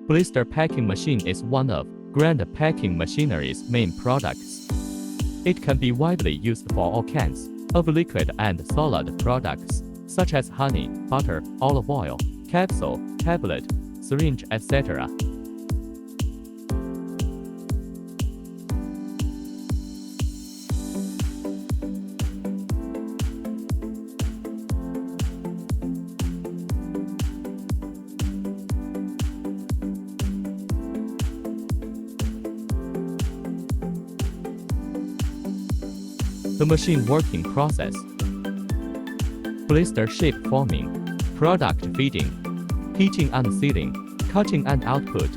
Blister packing machine is one of Grand Packing Machinery's main products. It can be widely used for all kinds of liquid and solid products, such as honey, butter, olive oil, capsule, tablet, syringe, etc. The machine working process: blister shape forming, product feeding, heating and sealing, cutting and output.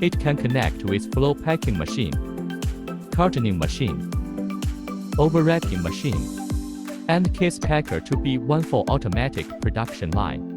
It can connect with flow packing machine, cartoning machine, overwrapping machine, and case packer to be one full automatic production line.